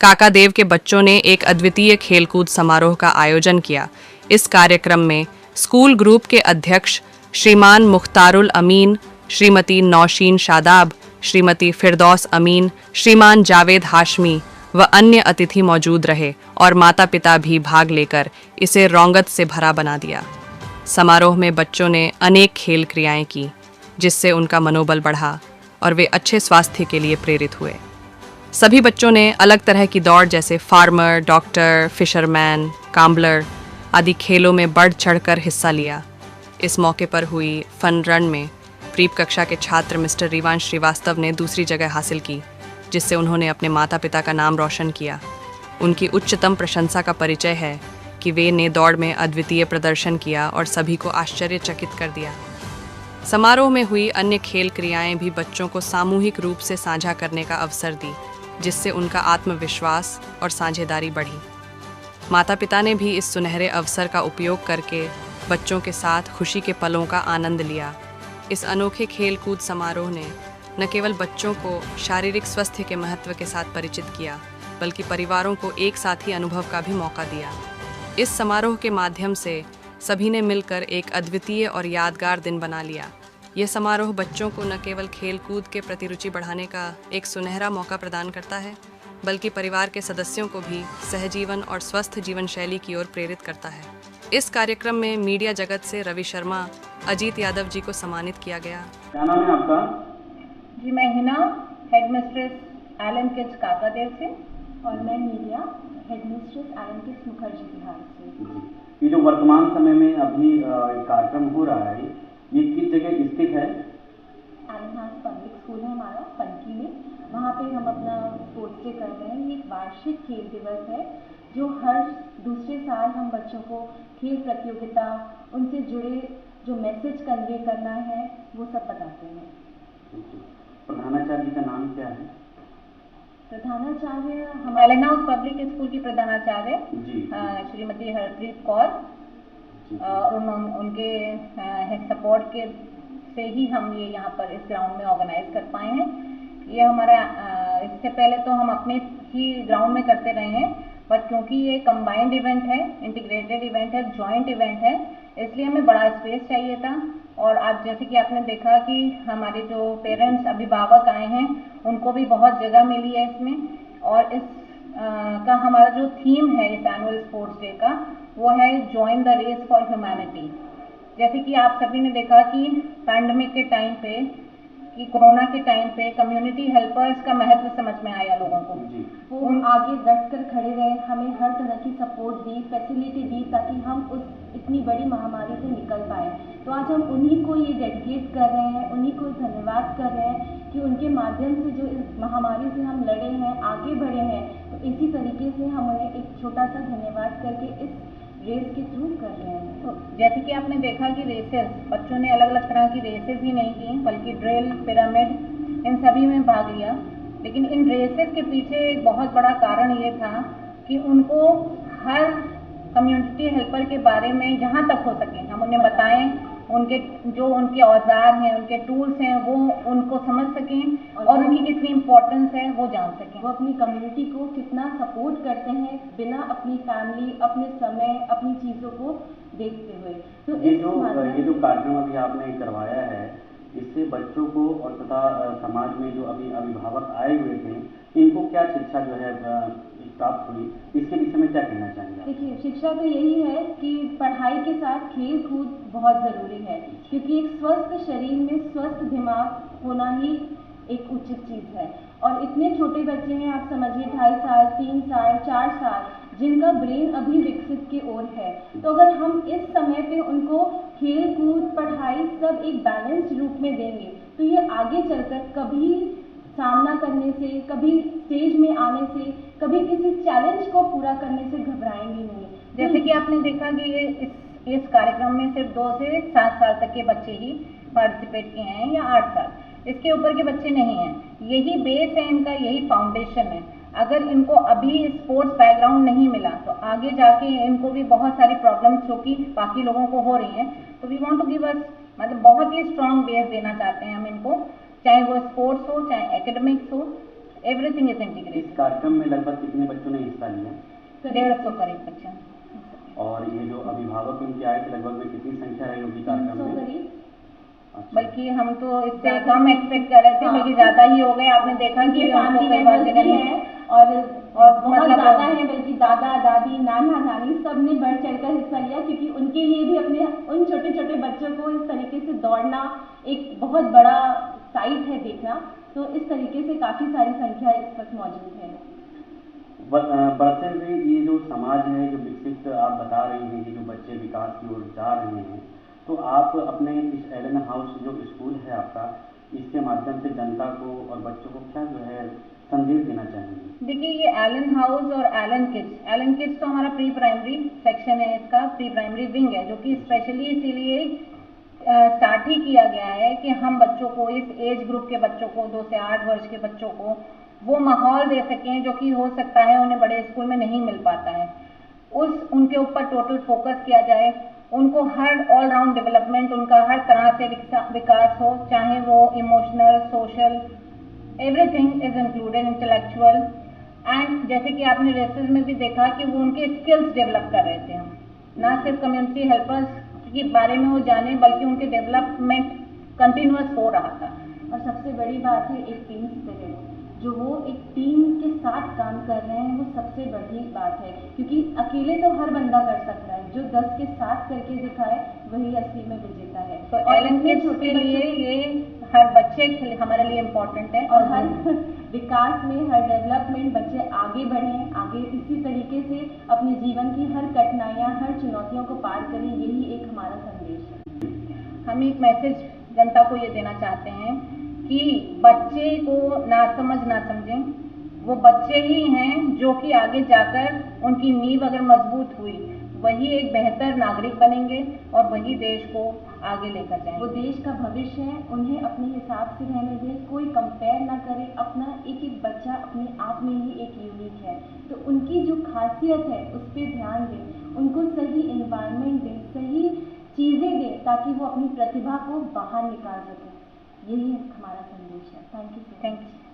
काकादेव के बच्चों ने एक अद्वितीय खेलकूद समारोह का आयोजन किया। इस कार्यक्रम में स्कूल ग्रुप के अध्यक्ष श्रीमान मुख्तारुल अमीन, श्रीमती नौशीन शादाब, श्रीमती फिरदौस अमीन, श्रीमान जावेद हाशमी व अन्य अतिथि मौजूद रहे और माता पिता भी भाग लेकर इसे रौंगत से भरा बना दिया। समारोह में बच्चों ने अनेक खेल क्रियाएं की, जिससे उनका मनोबल बढ़ा और वे अच्छे स्वास्थ्य के लिए प्रेरित हुए। सभी बच्चों ने अलग तरह की दौड़ जैसे फार्मर, डॉक्टर, फिशरमैन, काम्बलर आदि खेलों में बढ़ चढ़कर हिस्सा लिया। इस मौके पर हुई फन रन में प्रीप कक्षा के छात्र मिस्टर रिवांश श्रीवास्तव ने दूसरी जगह हासिल की, जिससे उन्होंने अपने माता पिता का नाम रोशन किया। उनकी उच्चतम प्रशंसा का परिचय है कि वे ने दौड़ में अद्वितीय प्रदर्शन किया और सभी को आश्चर्यचकित कर दिया। समारोह में हुई अन्य खेल क्रियाएं भी बच्चों को सामूहिक रूप से साझा करने का अवसर दी, जिससे उनका आत्मविश्वास और साझेदारी बढ़ी। माता पिता ने भी इस सुनहरे अवसर का उपयोग करके बच्चों के साथ खुशी के पलों का आनंद लिया। इस अनोखे खेल कूद समारोह ने न केवल बच्चों को शारीरिक स्वास्थ्य के महत्व के साथ परिचित किया, बल्कि परिवारों को एक साथी अनुभव का भी मौका दिया। इस समारोह के माध्यम से सभी ने मिलकर एक अद्वितीय और यादगार दिन बना लिया। यह समारोह बच्चों को न केवल खेल कूद के प्रति रुचि बढ़ाने का एक सुनहरा मौका प्रदान करता है, बल्कि परिवार के सदस्यों को भी सहजीवन और स्वस्थ जीवन शैली की ओर प्रेरित करता है। इस कार्यक्रम में मीडिया जगत से रवि शर्मा, अजीत यादव जी को सम्मानित किया गया। क्या नाम है आपका? जी, मैं Hina, head mistress Allen kids Kakadeo से। और मैं मीडिया, head mistress Allen kids Mukherjee Bihar से। ये जो वर्तमान समय में अभी कार्यक्रम हो रहा है, ये किस जगह स्थित है? एलन पब्लिक स्कूल है हमारा पनकी में, वहाँ पे हम अपना स्पोर्ट्स डे कर रहे हैं। ये एक वार्षिक खेल दिवस है जो हर दूसरे साल हम बच्चों को खेल प्रतियोगिता, उनसे जुड़े जो मैसेज कन्वे करना है वो सब बताते हैं। प्रधानाचार्य जी का नाम क्या है? प्रधानाचार्य हम एलन हाउस पब्लिक स्कूल की प्रधानाचार्य श्रीमती हरप्रीत कौर, उनके सपोर्ट के से ही हम ये यहाँ पर इस ग्राउंड में ऑर्गेनाइज कर पाए हैं। ये हमारा इससे पहले तो हम अपने ही ग्राउंड में करते रहे हैं, बट क्योंकि ये कंबाइंड इवेंट है, इंटीग्रेटेड इवेंट है, जॉइंट इवेंट है, इसलिए हमें बड़ा स्पेस चाहिए था। और आज जैसे कि आपने देखा कि हमारे जो पेरेंट्स, अभिभावक आए हैं, उनको भी बहुत जगह मिली है इसमें। और इस का हमारा जो थीम है इस एनुअल स्पोर्ट्स डे का, वो है join the race for humanity. जैसे कि आप सभी ने देखा कि पैंडेमिक के टाइम पे, कि कोरोना के टाइम पे कम्युनिटी हेल्पर्स का महत्व समझ में आया लोगों को। वो आगे डट कर खड़े रहे, हमें हर तरह की सपोर्ट दी, फैसिलिटी दी, ताकि हम उस इतनी बड़ी महामारी से निकल पाए। तो आज हम उन्हीं को ये डेडिकेट कर रहे हैं, उन्हीं को धन्यवाद कर रहे हैं कि उनके माध्यम से जो इस महामारी से हम लड़े हैं, आगे बढ़े हैं। तो इसी तरीके से हम उन्हें एक छोटा सा धन्यवाद करके इस रेस के थ्रू कर रहे हैं। तो जैसे कि आपने देखा कि रेसेस, बच्चों ने अलग अलग तरह की रेसेस ही नहीं की, बल्कि ड्रिल, पिरामिड, इन सभी में भाग लिया। लेकिन इन रेसेस के पीछे एक बहुत बड़ा कारण ये था कि उनको हर कम्युनिटी हेल्पर के बारे में जहाँ तक हो सके हम उन्हें बताएं, उनके जो उनके औजार हैं, उनके टूल्स हैं, वो उनको समझ सकें और उनकी कितनी इम्पोर्टेंस है वो जान सकें। वो अपनी कम्युनिटी को कितना सपोर्ट करते हैं बिना अपनी फैमिली, अपने समय, अपनी चीज़ों को देखते हुए। तो ये जो कार्यक्रम अभी आपने करवाया है, इससे बच्चों को और तथा समाज में जो अभी अभिभावक आए हुए थे, इनको क्या शिक्षा जो है प्राप्त हुई, इसके विषय में क्या कहना चाहेंगे? देखिए, शिक्षा तो यही है कि पढ़ाई के साथ खेल कूद बहुत ज़रूरी है, क्योंकि एक स्वस्थ शरीर में स्वस्थ दिमाग होना ही एक उचित चीज़ है। और इतने छोटे बच्चे हैं, आप समझिए 2.5 साल, 3 साल, 4 साल, जिनका ब्रेन अभी विकसित की ओर है। तो अगर हम इस समय पे उनको खेल कूद, पढ़ाई सब एक बैलेंस्ड रूप में देंगे, तो ये आगे चलकर कभी सामना करने से, कभी स्टेज में आने से, कभी किसी चैलेंज को पूरा करने से घबराएंगे नहीं। जैसे कि आपने देखा कि इस कार्यक्रम में सिर्फ 2 से 7 साल तक के बच्चे ही पार्टिसिपेट किए हैं, या 8 साल, इसके ऊपर के बच्चे नहीं हैं। यही बेस है इनका, यही फाउंडेशन है। अगर इनको अभी स्पोर्ट्स बैकग्राउंड नहीं मिला तो आगे जाके इनको भी बहुत सारी प्रॉब्लम्स जो कि बाकी लोगों को हो रही हैं, तो we want to give us, मतलब बहुत ही स्ट्रॉन्ग बेस देना चाहते हैं हम इनको, चाहे वो स्पोर्ट्स हो, चाहे एकेडमिक्स हो। एवरीथिंग इज इस इंटीग्रेटेड। कार्यक्रम में लगभग कितने बच्चों ने हिस्सा लिया? 150 करीब बच्चे। और ये जो अभिभावक उनके आए थे लगभग में कितनी संख्या रही होगी कार्यक्रम 300 में? करीब। अच्छा। बल्कि हम तो इससे कम एक्सपेक्ट कर रहे थे, बल्कि ज्यादा ही हो गए। आपने देखा कि उनके हमको फैमिली कई बार मेंबर्स जगह भी नहीं हैं और बहुत मतलब ज़्यादा है, बल्कि दादा दादी नाना नानी सब ने बढ़ चढ़कर हिस्सा लिया, क्योंकि उनके लिए भी अपने उन छोटे छोटे बच्चों को इस तरीके से दौड़ना एक बहुत बड़ा साइट है देखना। तो इस तरीके से काफ़ी सारी संख्या इस वक्त मौजूद है। बढ़ते हुए ये जो समाज है जो विकसित आप बता रही हैं कि जो बच्चे विकास की ओर जा रहे हैं, तो आप अपने इस एलन हाउस जो स्कूल है आपका, इसके माध्यम से जनता को और बच्चों को क्या जो है संदेश देना चाहेंगे? देखिए, ये एलन हाउस और एलन किड्स तो हमारा प्री प्राइमरी सेक्शन है, इसका प्री प्राइमरी विंग है, जो कि स्पेशली इसीलिए स्टार्ट ही किया गया है कि हम बच्चों को, इस एज ग्रुप के बच्चों को, 2 से 8 वर्ष के बच्चों को वो माहौल दे सकें जो कि हो सकता है उन्हें बड़े स्कूल में नहीं मिल पाता है। उनके ऊपर टोटल फोकस किया जाए, उनको हर ऑल राउंड डेवलपमेंट, उनका हर तरह से विकास हो, चाहे वो emotional, social, everything is included, intellectual. And जैसे कि आपने रेसेस में भी देखा कि वो उनके स्किल्स डेवलप कर रहे थे, हम ना सिर्फ कम्युनिटी हेल्पर्स के बारे में वो जाने, बल्कि उनके डेवलपमेंट कंटिन्यूअस हो रहा था। और सबसे बड़ी बात है एक टीम स्पिरिट, जो वो एक टीम के साथ काम कर रहे हैं, वो सबसे बड़ी बात है, क्योंकि अकेले तो हर बंदा कर सकता है, जो 10 के साथ करके दिखाए वही असली में विजेता है। तो और एलन इतने किड्स छोटे के लिए बच्चों ये हर बच्चे के लिए हमारे लिए इम्पोर्टेंट है, और हर विकास में, हर डेवलपमेंट बच्चे आगे बढ़ें, आगे इसी तरीके से अपने जीवन की हर कठिनाइयाँ, हर चुनौतियों को पार करें, यही एक हमारा संदेश है। हम एक मैसेज जनता को ये देना चाहते हैं कि बच्चे को ना समझें, वो बच्चे ही हैं जो कि आगे जाकर उनकी नींव अगर मजबूत हुई, वही एक बेहतर नागरिक बनेंगे और वही देश को आगे लेकर जाएंगे। वो देश का भविष्य है, उन्हें अपने हिसाब से रहने दें, कोई कंपेयर ना करे। अपना एक एक बच्चा अपने आप में ही एक यूनिक है, तो उनकी जो खासियत है उस पर ध्यान दें, उनको सही एनवायरनमेंट दें, सही चीज़ें दें, ताकि वो अपनी प्रतिभा को बाहर निकाल सकें। यही हमारा संदेश है। Thank you.